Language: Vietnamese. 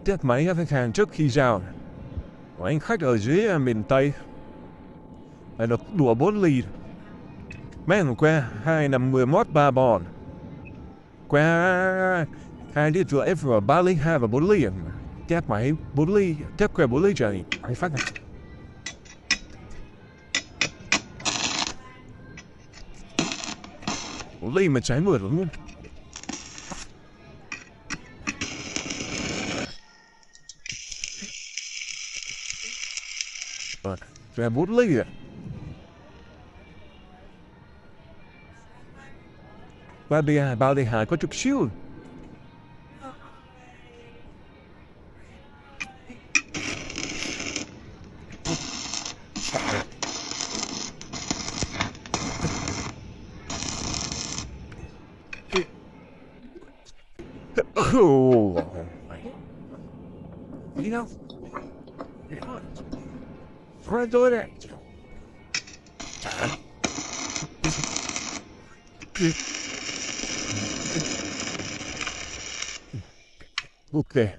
test máy các khách hàng trước khi giao của anh khách ở dưới miền Tây. Phải được đùa 4 ly. Mấy hôm qua 2 năm 11 3 bon. Qua 2 lít rưỡi vừa 3 ly 2 và 4 ly. Test máy 4 ly, test qua 4 ly trời. Anh phát này. Ly mà cháy mượt luôn. Ra 4 ly à. Ba bia bao đi hài có chút xíu. You know, right over there. Okay.